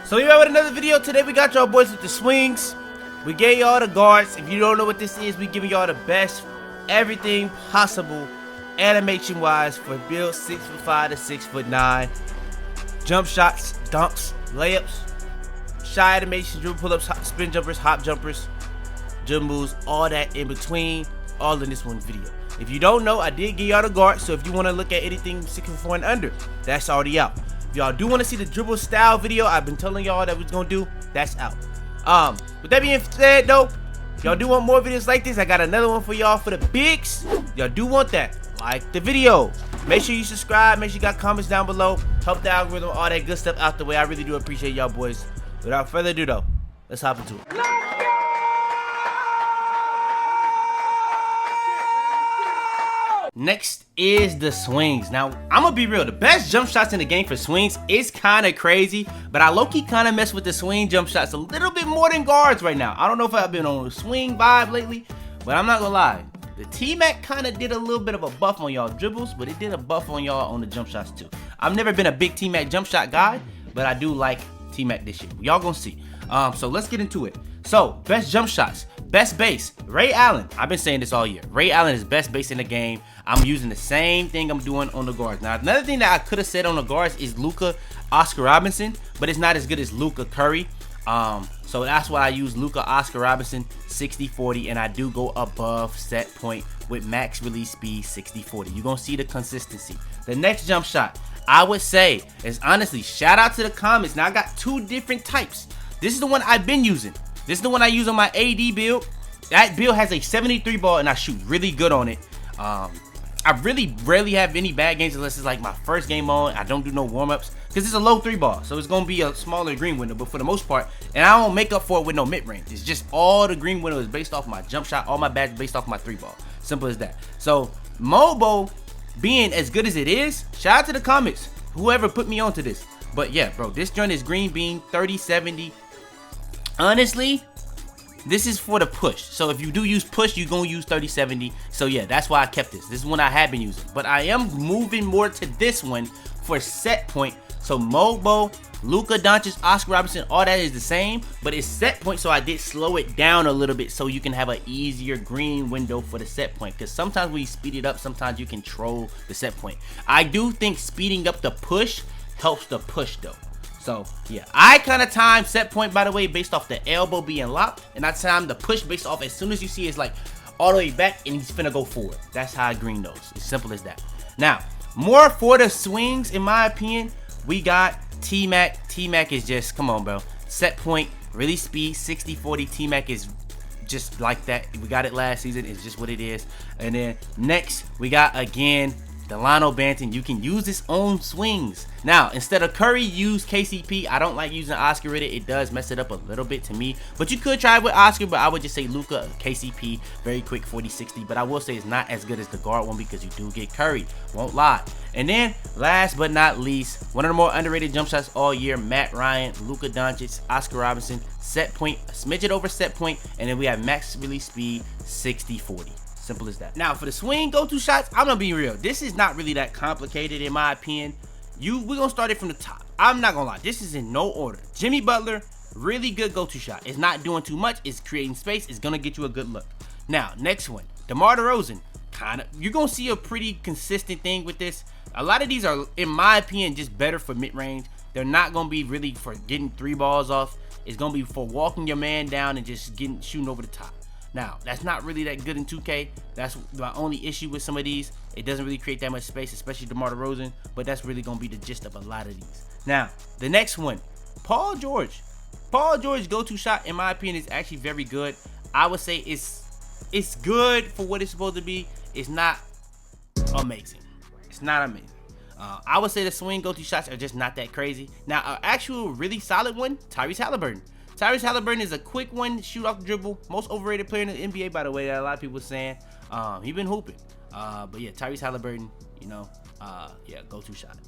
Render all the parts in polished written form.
So here with another video. Today we got y'all boys with the swings. We gave y'all the guards. If you don't know what this is, we giving y'all the best everything possible animation wise for builds 6'5" to 6'9". Jump shots, dunks, layups, shy animations, dribble pull-ups, spin jumpers, hop jumpers, jump moves, all that in between, all in this one video. If you don't know, I did give y'all the guard, so if you want to look at anything 6'4" and under, that's already out. If y'all do want to see the dribble style video I've been telling y'all that we was gonna do, that's out. With that being said though, y'all do want more videos like this, I got another one for y'all for the bigs. Y'all do want that, like the video, make sure you subscribe, make sure you got comments down below, help the algorithm, all that good stuff out the way. I really do appreciate y'all boys. Without further ado though, let's hop into it. Next is the swings. Now, I'm gonna be real, the best jump shots in the game for swings is kind of crazy, but I low-key kind of mess with the swing jump shots a little bit more than guards right now. I don't know if I've been on a swing vibe lately, but I'm not gonna lie. The T-Mac kind of did a little bit of a buff on y'all dribbles, but it did a buff on y'all on the jump shots too. I've never been a big T-Mac jump shot guy, but I do like T-Mac this year. Y'all gonna see. So let's get into it. So, best jump shots. Best base, Ray Allen. I've been saying this all year. Ray Allen is best base in the game. I'm using the same thing I'm doing on the guards. Now, another thing that I could have said on the guards is Luka Oscar Robinson, but it's not as good as Luka Curry. So that's why I use Luka Oscar Robinson 60-40, and I do go above set point with max release speed 60-40. You're gonna see the consistency. The next jump shot, I would say, is honestly, shout out to the comments. Now I got two different types. This is the one I've been using. This is the one I use on my AD build. That build has a 73 ball and I shoot really good on it. I really rarely have any bad games unless it's like my first game on. I don't do no warm-ups because it's a low 3 ball. So it's going to be a smaller green window. But for the most part, and I don't make up for it with no mid-range. It's just all the green window is based off my jump shot. All my badges based off my 3 ball. Simple as that. So Mobo being as good as it is, shout out to the comments. Whoever put me onto this. But yeah, bro, this joint is green bean 30-70. Honestly, this is for the push. So if you do use push, you're going to use 30-70. So yeah, that's why I kept this. This is one I have been using. But I am moving more to this one for set point. So Mobo, Luka Doncic, Oscar Robinson, all that is the same. But it's set point, so I did slow it down a little bit so you can have an easier green window for the set point. Because sometimes when you speed it up, sometimes you control the set point. I do think speeding up the push helps the push though. So yeah, I kind of time set point, by the way, based off the elbow being locked, and I time the push based off as soon as you see it's like all the way back and he's finna go forward. That's how I green those. It's simple as that. Now, more for the swings, in my opinion, we got T-Mac. T-Mac is just, come on, bro. Set point, release speed, 60-40. T-Mac is just like that. We got it last season. It's just what it is. And then next, we got again Delano Banton. You can use this on swings. Now, instead of Curry, use KCP. I don't like using Oscar with it. It does mess it up a little bit to me. But you could try it with Oscar, but I would just say Luka, KCP, very quick 40-60. But I will say it's not as good as the guard one because you do get Curry. Won't lie. And then, last but not least, one of the more underrated jump shots all year, Matt Ryan, Luka Doncic, Oscar Robinson, set point, a smidget over set point, and then we have max release speed 60-40. Simple as that. Now for the swing go-to shots, I'm gonna be real. This is not really that complicated in my opinion. We're gonna start it from the top. I'm not gonna lie. This is in no order. Jimmy Butler, really good go-to shot. It's not doing too much. It's creating space. It's gonna get you a good look. Now next one, DeMar DeRozan. You're gonna see a pretty consistent thing with this. A lot of these are, in my opinion, just better for mid-range. They're not gonna be really for getting 3 balls off. It's gonna be for walking your man down and just shooting over the top. Now, that's not really that good in 2K. That's my only issue with some of these. It doesn't really create that much space, especially DeMar DeRozan, but that's really going to be the gist of a lot of these. Now, the next one, Paul George. Paul George's go-to shot, in my opinion, is actually very good. I would say it's good for what it's supposed to be. It's not amazing. It's not amazing. I would say the swing go-to shots are just not that crazy. Now, an actual really solid one, Tyrese Halliburton. Tyrese Halliburton is a quick one, shoot off the dribble. Most overrated player in the NBA, by the way, that a lot of people are saying. He been hooping. But yeah, Tyrese Halliburton, you know, yeah, go-to shot.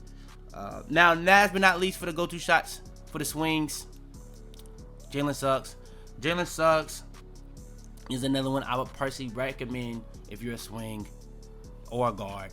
Now, last but not least for the go-to shots, for the swings, Jalen Suggs. Jalen Suggs is another one I would personally recommend if you're a swing or a guard.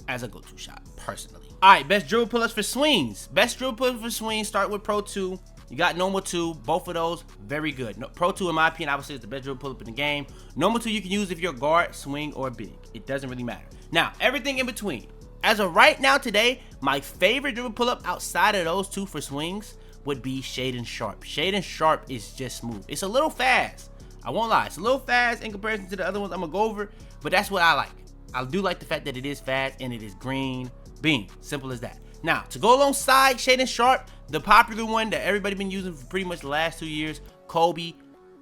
as a go-to shot, personally. All right, best dribble pull-ups for swings. Best dribble pull-ups for swings start with Pro 2. You got Normal 2. Both of those, very good. No, Pro 2, in my opinion, obviously is the best dribble pull-up in the game. Normal 2 you can use if you're a guard, swing, or big. It doesn't really matter. Now, everything in between. As of right now today, my favorite dribble pull-up outside of those two for swings would be Shade and Sharp. Shade and Sharp is just smooth. It's a little fast. I won't lie. It's a little fast in comparison to the other ones I'm going to go over, but that's what I like. I do like the fact that it is fast and it is green bean. Simple as that. Now, to go alongside Shade and Sharp, the popular one that everybody been using for pretty much the last 2 years, Kobe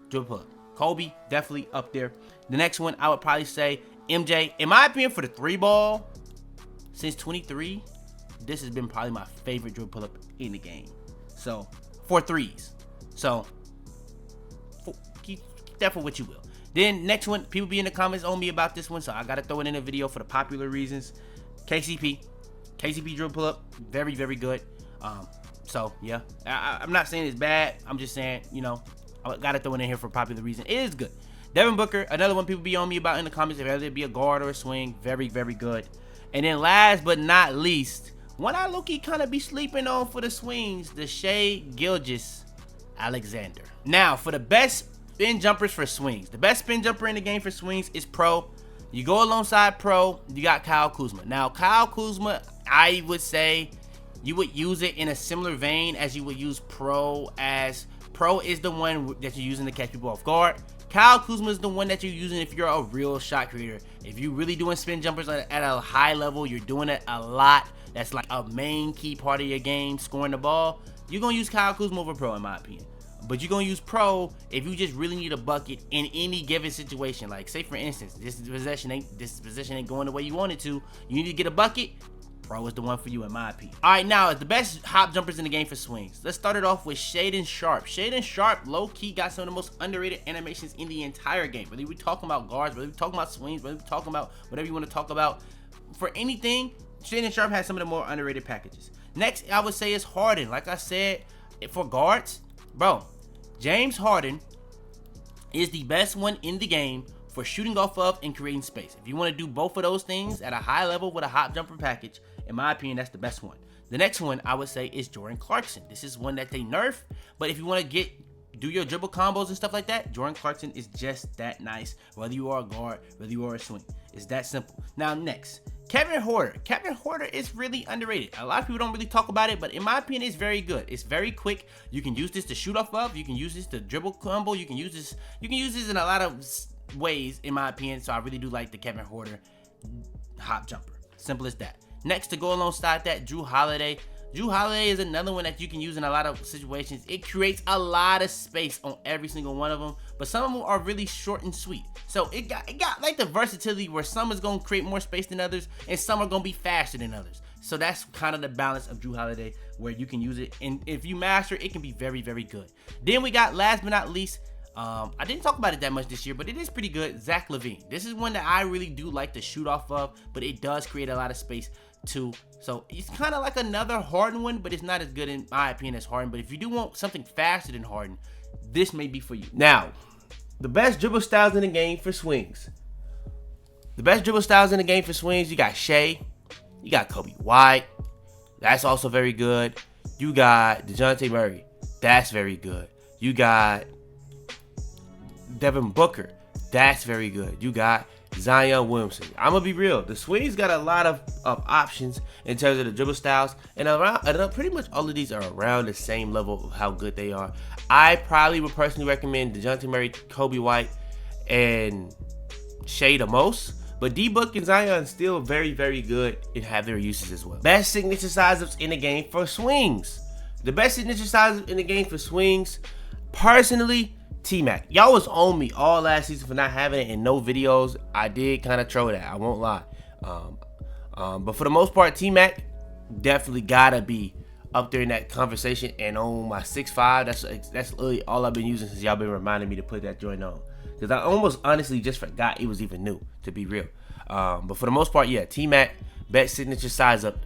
dribble pull-up. Kobe, definitely up there. The next one, I would probably say MJ. In my opinion, for the 3-ball, since 23, this has been probably my favorite dribble pull-up in the game. So, for threes. So, keep that for what you will. Then, next one, people be in the comments on me about this one, so I gotta throw it in a video for the popular reasons. KCP dribble pull-up, very, very good. So, yeah, I'm not saying it's bad. I'm just saying, you know, I gotta throw it in here for popular reason. It is good. Devin Booker, another one people be on me about in the comments, whether it be a guard or a swing, very, very good. And then last but not least, one I low-key kind of be sleeping on for the swings, the Shai Gilgeous-Alexander. Now, for the best spin jumpers for swings, the best spin jumper in the game for swings is Pro. You go alongside Pro, you got Kyle Kuzma. Now, Kyle Kuzma, I would say you would use it in a similar vein as you would use Pro, as Pro is the one that you're using to catch people off guard. Kyle Kuzma is the one that you're using if you're a real shot creator. If you're really doing spin jumpers at a high level, you're doing it a lot, that's like a main key part of your game, scoring the ball, you're going to use Kyle Kuzma over Pro, in my opinion. But you're going to use Pro if you just really need a bucket in any given situation. Like, say, for instance, this possession ain't going the way you want it to. You need to get a bucket. Pro is the one for you, in my opinion. All right, now, the best hop jumpers in the game for swings. Let's start it off with Shade and Sharp. Shade and Sharp, low-key, got some of the most underrated animations in the entire game. Whether we're talking about guards, whether we're talking about swings, whether we're talking about whatever you want to talk about. For anything, Shade and Sharp has some of the more underrated packages. Next, I would say is Harden. Like I said, for guards, bro, James Harden is the best one in the game for shooting off of and creating space. If you want to do both of those things at a high level with a hop jumper package, in my opinion, that's the best one. The next one I would say is Jordan Clarkson. This is one that they nerf, but if you want to do your dribble combos and stuff like that, Jordan Clarkson is just that nice, whether you are a guard, whether you are a swing. It's that simple. Now, next, Kevin Huerter. Kevin Huerter is really underrated. A lot of people don't really talk about it, but in my opinion, it's very good. It's very quick. You can use this to shoot off of. You can use this to dribble combo. You can use this in a lot of ways, in my opinion. So I really do like the Kevin Huerter hop jumper. Simple as that. Next, to go alongside that, Jrue Holiday. Jrue Holiday is another one that you can use in a lot of situations. It creates a lot of space on every single one of them, but some of them are really short and sweet. So it got like the versatility where some is going to create more space than others, and some are going to be faster than others. So that's kind of the balance of Jrue Holiday, where you can use it, and if you master it, it can be very, very good. Then we got, last but not least, I didn't talk about it that much this year, but it is pretty good, Zach LaVine. This is one that I really do like to shoot off of, but it does create a lot of space too. So it's kind of like another Harden one, but it's not as good, in my opinion, as Harden. But if you do want something faster than Harden, this may be for you. Now, the best dribble styles in the game for swings. The best dribble styles in the game for swings, you got Shai, you got Kobe White, that's also very good. You got DeJounte Murray, that's very good. You got Devin Booker, that's very good. You got Zion Williamson. I'm gonna be real, the swings got a lot of options in terms of the dribble styles, and pretty much all of these are around the same level of how good they are. I probably would personally recommend DeJounte Murray, Kobe White, and Shai the most, but D-Book and Zion still very, very good and have their uses as well. Best signature size-ups in the game for swings. The best signature size-up in the game for swings, personally, T-Mac. Y'all was on me all last season for not having it in no videos. I did kind of troll that, I won't lie. But for the most part, T-Mac definitely gotta be up there in that conversation. And on my 6'5", that's literally all I've been using since y'all been reminding me to put that joint on. Because I almost honestly just forgot it was even new, to be real. But for the most part, yeah, T-Mac, best signature size up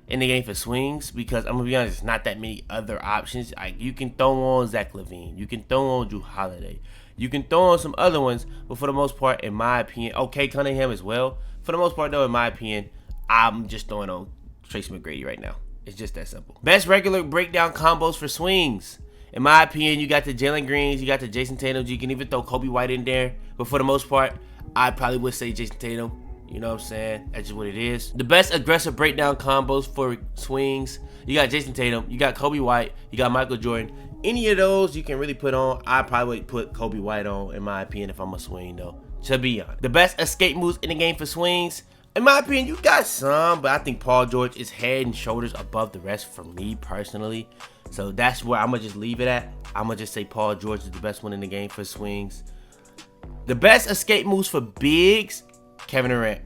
in the game for swings, because I'm gonna be honest, not that many other options. Like, you can throw on Zach LaVine, you can throw on Jrue Holiday, you can throw on some other ones, but for the most part, in my opinion, okay, Cunningham as well. For the most part, though, in my opinion, I'm just throwing on Tracy McGrady right now. It's just that simple. Best regular breakdown combos for swings. In my opinion, you got the Jalen Greens, you got the Jason Tatum. You can even throw Kobe White in there. But for the most part, I probably would say Jason Tatum. You know what I'm saying? That's just what it is. The best aggressive breakdown combos for swings. You got Jason Tatum, you got Kobe White, you got Michael Jordan. Any of those you can really put on. I probably would put Kobe White on, in my opinion, if I'm a swing though. To be honest. The best escape moves in the game for swings. In my opinion, you got some, but I think Paul George is head and shoulders above the rest for me personally. So that's where I'm going to just leave it at. I'm going to just say Paul George is the best one in the game for swings. The best escape moves for bigs, Kevin Durant.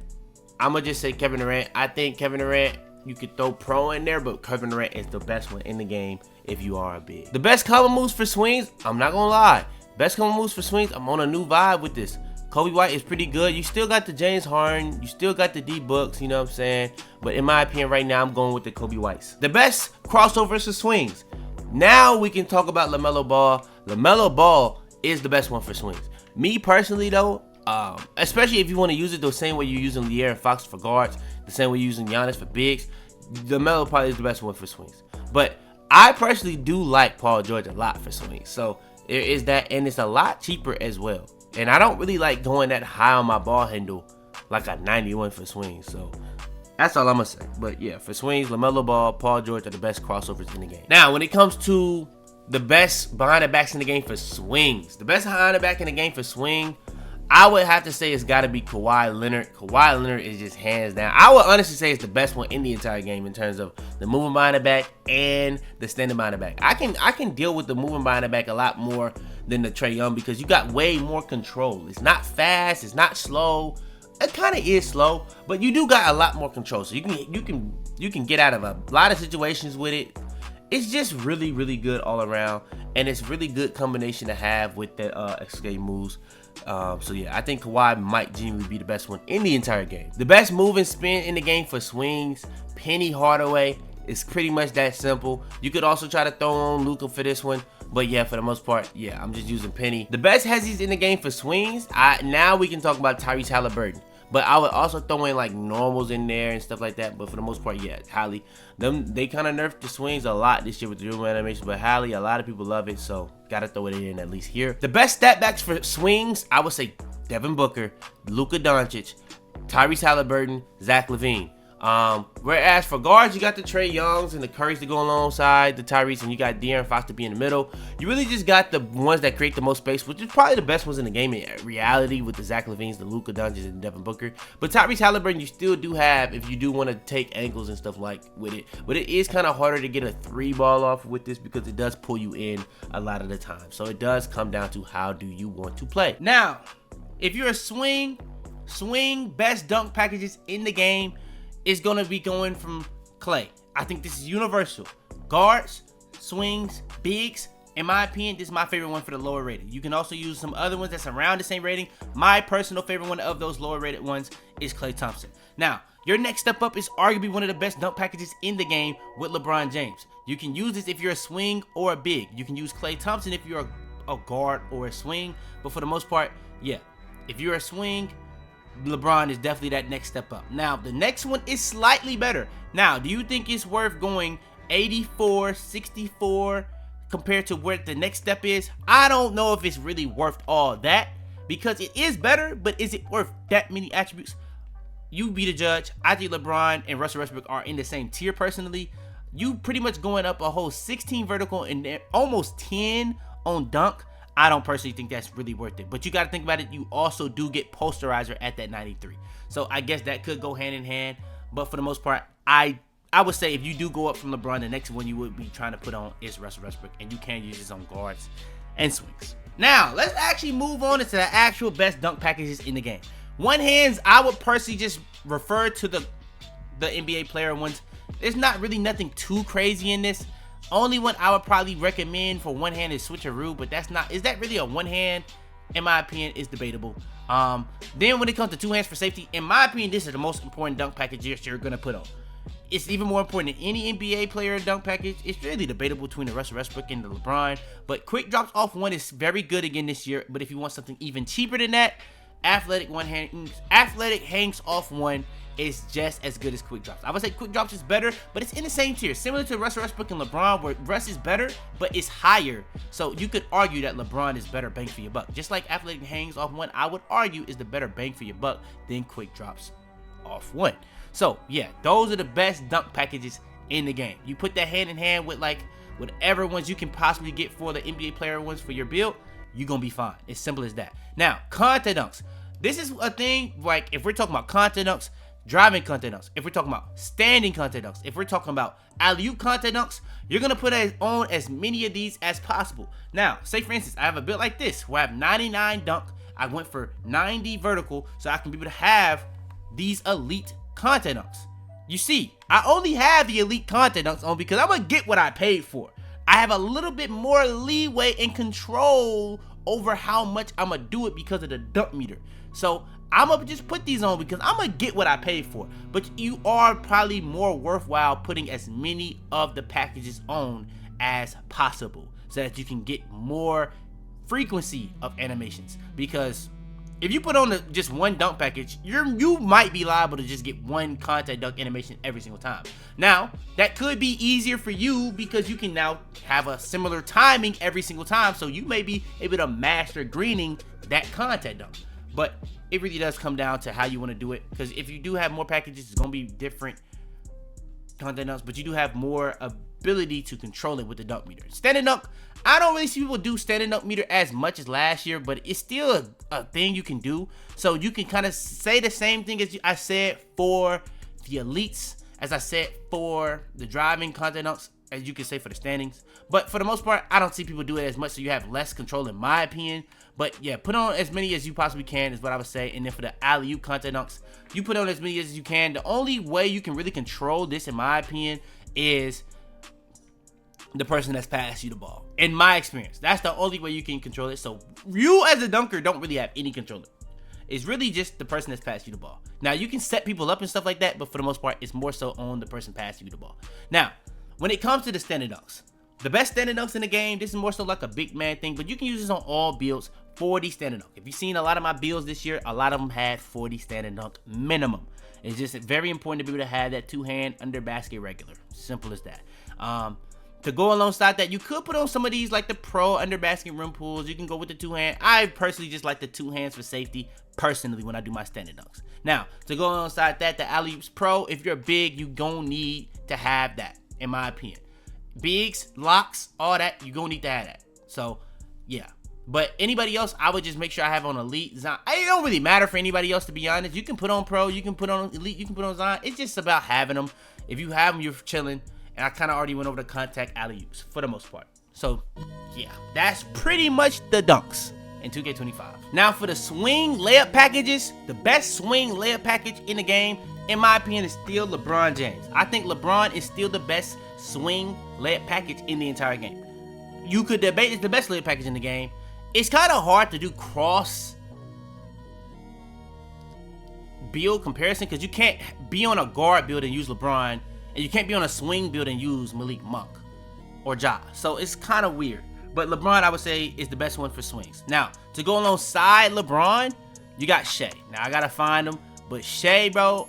I'm going to just say Kevin Durant. I think Kevin Durant, you could throw pro in there, but Kevin Durant is the best one in the game if you are a big. The best cover moves for swings, I'm not going to lie. Best cover moves for swings, I'm on a new vibe with this. Kobe White is pretty good. You still got the James Harden. You still got the D-Books, you know what I'm saying? But in my opinion, right now, I'm going with the Kobe Whites. The best crossovers for swings. Now we can talk about LaMelo Ball. LaMelo Ball is the best one for swings. Me personally, though, especially if you want to use it the same way you're using De'Aaron Fox for guards, the same way you're using Giannis for bigs, LaMelo probably is the best one for swings. But I personally do like Paul George a lot for swings. So there is that, and it's a lot cheaper as well. And I don't really like going that high on my ball handle, like a 91 for swings. So that's all I'm going to say. But yeah, for swings, LaMelo Ball, Paul George are the best crossovers in the game. Now, when it comes to the best behind the backs in the game for swings, the best behind the back in the game for swing, I would have to say it's got to be Kawhi Leonard. Kawhi Leonard is just hands down. I would honestly say it's the best one in the entire game in terms of the moving behind the back and the standing behind the back. I can deal with the moving behind the back a lot more than the Trae Young because you got way more control. It's not fast. It's not slow. It kind of is slow, but you do got a lot more control. So you can get out of a lot of situations with it. It's just really, really good all around, and it's really good combination to have with the escape moves. So yeah, I think Kawhi might genuinely be the best one in the entire game. The best move and spin in the game for swings, Penny Hardaway. It's pretty much that simple. You could also try to throw on Luka for this one, but yeah, for the most part, yeah, I'm just using Penny. The best hezzies in the game for swings, now we can talk about Tyrese Halliburton. But I would also throw in like normals in there and stuff like that. But for the most part, yeah, Hallie. They kind of nerfed the swings a lot this year with the Dribble Animations. But Hallie, a lot of people love it. So gotta throw it in at least here. The best stat backs for swings, I would say Devin Booker, Luka Doncic, Tyrese Halliburton, Zach LaVine. Whereas for guards, you got the Trae Youngs and the Currys to go alongside the Tyrese, and you got De'Aaron Fox to be in the middle. You really just got the ones that create the most space, which is probably the best ones in the game in reality with the Zach LaVines, the Luka Doncic, and Devin Booker. But Tyrese Halliburton, you still do have if you do want to take angles and stuff like with it. But it is kind of harder to get a 3-ball off with this because it does pull you in a lot of the time. So it does come down to how do you want to play. Now, if you're a swing best dunk packages in the game is going to be going from Clay. I think this is universal. Guards, swings, bigs. In my opinion, this is my favorite one for the lower rated. You can also use some other ones that's around the same rating. My personal favorite one of those lower rated ones is Klay Thompson. Now, your next step up is arguably one of the best dunk packages in the game with LeBron James. You can use this if you're a swing or a big. You can use Klay Thompson if you're a guard or a swing. But for the most part, yeah. If you're a swing, LeBron is definitely that next step up. Now, the next one is slightly better. Now, do you think it's worth going 84, 64 compared to where the next step is? I don't know if it's really worth all that because it is better, but is it worth that many attributes? You be the judge. I think LeBron and Russell Westbrook are in the same tier personally. You pretty much going up a whole 16 vertical and almost 10 on dunk. I don't personally think that's really worth it. But you got to think about it. You also do get posterizer at that 93. So I guess that could go hand in hand. But for the most part, I would say if you do go up from LeBron, the next one you would be trying to put on is Russell Westbrook. And you can use this on guards and swings. Now, let's actually move on into the actual best dunk packages in the game. One hands, I would personally just refer to the NBA player ones. There's not really nothing too crazy in this. Only one I would probably recommend for one hand is Switcheroo, but is that really a one hand? In my opinion, is debatable. Then when it comes to two hands for safety, in my opinion, this is the most important dunk package you're gonna put on. It's even more important than any NBA player dunk package. It's really debatable between the Russell Westbrook and the LeBron, but quick drops off one is very good again this year. But if you want something even cheaper than that, Athletic hangs off one is just as good as quick drops. I would say quick drops is better, but it's in the same tier, similar to Russell Westbrook and LeBron, where Russ is better, but it's higher. So you could argue that LeBron is better bang for your buck. Just like athletic hangs off one, I would argue is the better bang for your buck than quick drops off one. So yeah, those are the best dunk packages in the game. You put that hand in hand with like whatever ones you can possibly get for the NBA player ones for your build, you're gonna be fine. It's simple as that. Now, content dunks. This is a thing, like if we're talking about content dunks, driving content dunks, if we're talking about standing content dunks, if we're talking about alley-oop content dunks, you're gonna put on as many of these as possible. Now, say for instance, I have a build like this where I have 99 dunk, I went for 90 vertical, so I can be able to have these elite content dunks. You see, I only have the elite content dunks on because I'm gonna get what I paid for. I have a little bit more leeway and control over how much I'm gonna do it because of the dunk meter. So I'm gonna just put these on because I'm gonna get what I paid for. But you are probably more worthwhile putting as many of the packages on as possible so that you can get more frequency of animations. Because if you put on just one dunk package, you might be liable to just get one content dunk animation every single time. Now, that could be easier for you because you can now have a similar timing every single time, so you may be able to master greening that content dunk. But it really does come down to how you want to do it, because if you do have more packages, it's going to be different content dunks, but you do have more ability to control it with the dunk meter. Standing dunk, I don't really see people do standing dunk meter as much as last year, but it's still a thing you can do. So you can kind of say the same thing as I said for the elites, as I said for the driving content dunks, as you can say for the standings. But for the most part, I don't see people do it as much, so you have less control in my opinion. But yeah, put on as many as you possibly can is what I would say. And then for the alley-oop content dunks, you put on as many as you can. The only way you can really control this, in my opinion, is the person that's passed you the ball. In my experience, that's the only way you can control it. So you as a dunker don't really have any control. It's really just the person that's passed you the ball. Now you can set people up and stuff like that, but for the most part, it's more so on the person passing you the ball. Now, when it comes to the standing dunks, the best standing dunks in the game, this is more so like a big man thing, but you can use this on all builds. 40 standing dunk. If you've seen a lot of my builds this year, a lot of them had 40 standing dunk minimum. It's just very important to be able to have that two-hand under basket regular. Simple as that. To go alongside that, you could put on some of these like the pro under basket rim pulls. You can go with the two-hand. I personally just like the two hands for safety, personally, when I do my standing dunks. Now, to go alongside that, the alley-oops pro, if you're big, you gonna need to have that, in my opinion. Bigs, locks, all that, you gonna need to have that. So, yeah. But anybody else, I would just make sure I have on elite. Zion. It don't really matter for anybody else, to be honest. You can put on pro, you can put on elite, you can put on Zion. It's just about having them. If you have them, you're chilling. And I kind of already went over the contact alley-oops for the most part. So, yeah, that's pretty much the dunks in 2K25. Now for the swing layup packages, the best swing layup package in the game, in my opinion, is still LeBron James. I think LeBron is still the best swing layup package in the entire game. You could debate it's the best layup package in the game. It's kind of hard to do cross build comparison because you can't be on a guard build and use LeBron, and you can't be on a swing build and use Malik Monk or Ja. So it's kind of weird. But LeBron, I would say, is the best one for swings. Now, to go alongside LeBron, you got Shea. Now, I got to find him. But Shea, bro,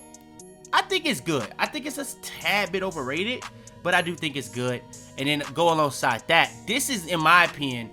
I think it's good. I think it's a tad bit overrated, but I do think it's good. And then go alongside that, this is, in my opinion,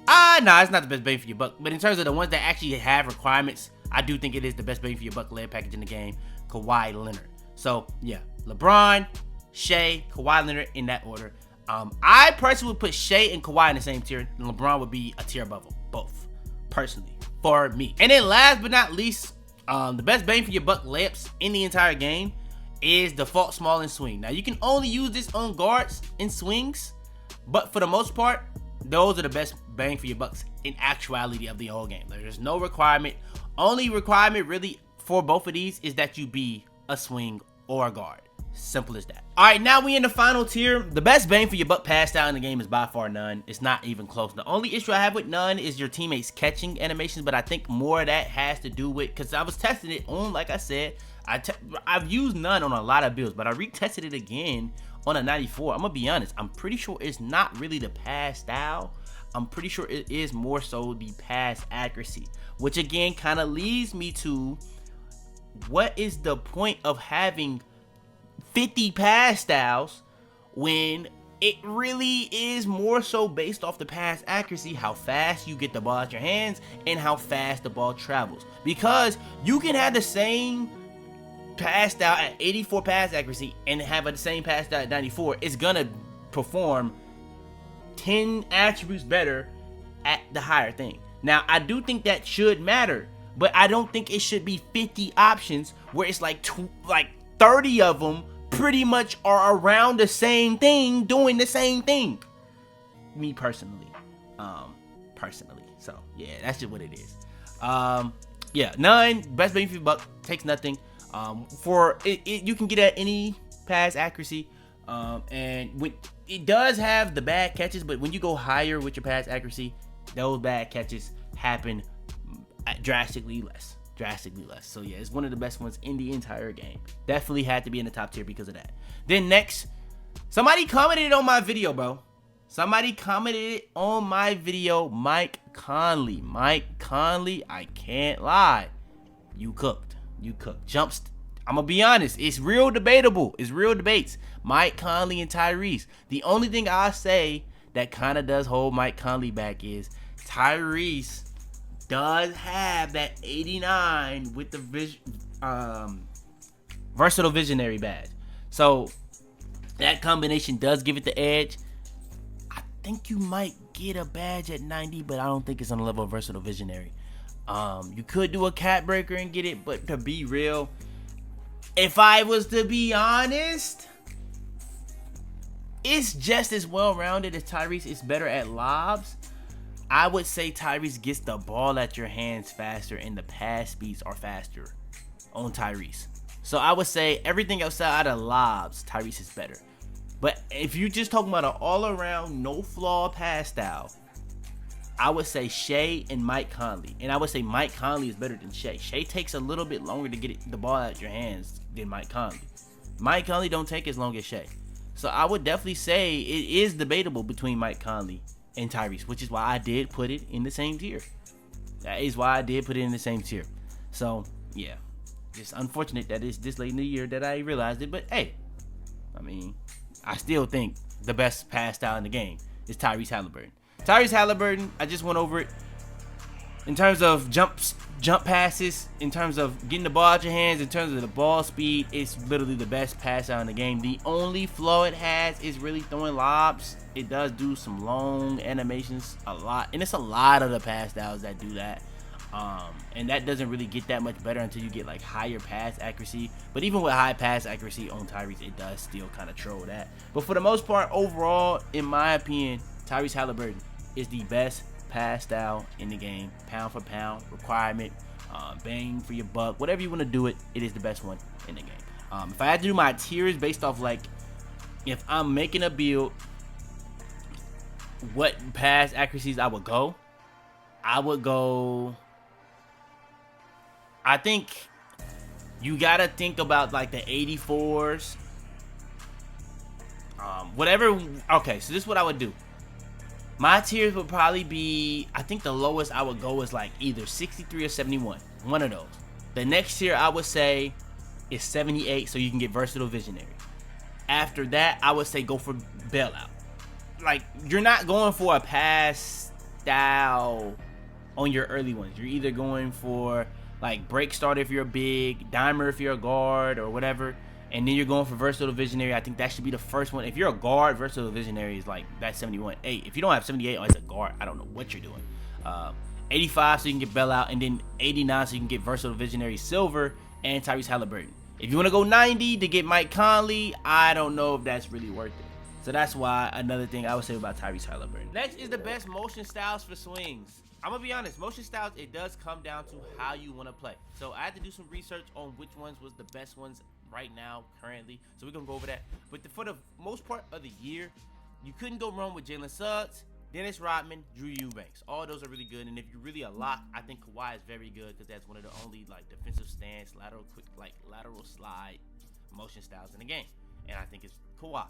nah, it's not the best bang for your buck. But in terms of the ones that actually have requirements, I do think it is the best bang for your buck layup package in the game, Kawhi Leonard. So, yeah, LeBron, Shea, Kawhi Leonard in that order. I personally would put Shea and Kawhi in the same tier, and LeBron would be a tier above them, both, personally, for me. And then last but not least, the best bang for your buck layups in the entire game is default small and swing. Now, you can only use this on guards and swings, but for the most part, those are the best bang for your bucks in actuality of the whole game. Like, there's no requirement. Only requirement really for both of these is that you be a swing or a guard. Simple as that. All right, now we in the final tier. The best bang for your buck passed out in the game is by far none. It's not even close. The only issue I have with none is your teammates catching animations, but I think more of that has to do with, because I was testing it on, like I said, I've used none on a lot of builds, but I retested it again on a 94. I'm gonna be honest, I'm pretty sure it's not really the pass style. I'm pretty sure it is more so the pass accuracy, which again kind of leads me to what is the point of having 50 pass styles when it really is more so based off the pass accuracy, how fast you get the ball out your hands, and how fast the ball travels. Because you can have the same pass style at 84 pass accuracy and have the same pass style at 94. It's gonna perform 10 attributes better at the higher thing. Now, I do think that should matter, but I don't think it should be 50 options where it's like 30 of them pretty much are around the same thing, doing the same thing. Me personally. So yeah, that's just what it is. Yeah, 9, best bang for your buck, takes nothing. For it, you can get at any pass accuracy. And when it does have the bad catches, but when you go higher with your pass accuracy, those bad catches happen drastically less. So yeah, it's one of the best ones in the entire game. Definitely had to be in the top tier because of that. Then next, somebody commented on my video, bro. Somebody commented on my video, Mike Conley. Mike Conley, I can't lie. You cooked. I'm gonna be honest, it's real debatable. It's real debates. Mike Conley and Tyrese. The only thing I say that kind of does hold Mike Conley back is Tyrese does have that 89 with the versatile visionary badge. So that combination does give it the edge. I think you might get a badge at 90, but I don't think it's on the level of versatile visionary. You could do a cat breaker and get it, but to be real, if I was to be honest, it's just as well-rounded as Tyrese. It's better at lobs. I would say Tyrese gets the ball at your hands faster, and the pass speeds are faster on Tyrese. So I would say everything outside of lobs, Tyrese is better. But if you're just talking about an all-around, no-flaw pass style, I would say Shea and Mike Conley. And I would say Mike Conley is better than Shea. Shea takes a little bit longer to get the ball out your hands than Mike Conley. Mike Conley don't take as long as Shea. So I would definitely say it is debatable between Mike Conley and Tyrese, which is why I did put it in the same tier. That is why I did put it in the same tier. So, yeah. Just unfortunate that it's this late in the year that I realized it. But, hey, I mean, I still think the best pass style in the game is Tyrese Halliburton. Tyrese Halliburton, I just went over it. In terms of jump passes, in terms of getting the ball out your hands, in terms of the ball speed, it's literally the best pass out in the game. The only flaw it has is really throwing lobs. It does do some long animations a lot, and it's a lot of the pass styles that do that. And that doesn't really get that much better until you get like higher pass accuracy. But even with high pass accuracy on Tyrese, it does still kind of troll that. But for the most part, overall, in my opinion, Tyrese Halliburton is the best pass style in the game. Pound for pound, requirement, bang for your buck, whatever you want to do it, it is the best one in the game. If I had to do my tiers based off like, if I'm making a build, what pass accuracies I would go, I think you gotta think about like the 84s, whatever. Okay, so this is what I would do. My tiers would probably be, I think the lowest I would go is like either 63 or 71. One of those. The next tier I would say is 78, so you can get versatile visionary. After that, I would say go for bailout. Like, you're not going for a pass style on your early ones. You're either going for like break start if you're a big, dimer if you're a guard or whatever. And then you're going for versatile visionary. I think that should be the first one. If you're a guard, versatile visionary is like that 71. Hey, if you don't have 78 as a guard, I don't know what you're doing. 85 so you can get bailout, and then 89 so you can get versatile visionary silver and Tyrese Halliburton. If you want to go 90 to get Mike Conley, I don't know if that's really worth it. So that's why another thing I would say about Tyrese Halliburton. Next is the best motion styles for swings. I'm gonna be honest, motion styles, it does come down to how you want to play. So I had to do some research on which ones was the best ones right now, currently. So we're gonna go over that. But for the most part of the year, you couldn't go wrong with Jalen Suggs, Dennis Rodman, Drew Eubanks. All those are really good. And if you're really a lock, I think Kawhi is very good because that's one of the only like defensive stance, lateral quick, like lateral slide motion styles in the game. And I think it's Kawhi.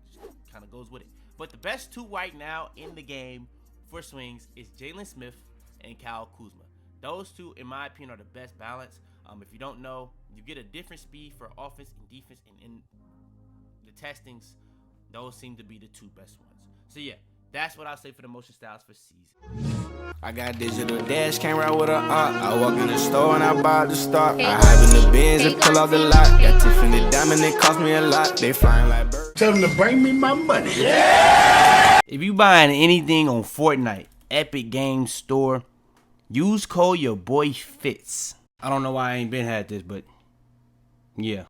Just kind of goes with it. But the best two right now in the game for swings is Jalen Smith and Kyle Kuzma. Those two, in my opinion, are the best balance. If you don't know, You get a different speed for offense and defense, and in the testings, those seem to be the 2 best ones. So yeah, that's what I'll say for the motion styles for season. I got digital dash, came right with a I walk in the store and I buy the stock. I hide in the bins and pull off the lot. Got Tiffany diamond, it cost me a lot. They flying like birds. Tell them to bring me my money. Yeah! If you buying anything on Fortnite, Epic Games Store, use code YaboiFitz. I don't know why I ain't been had this, but yeah.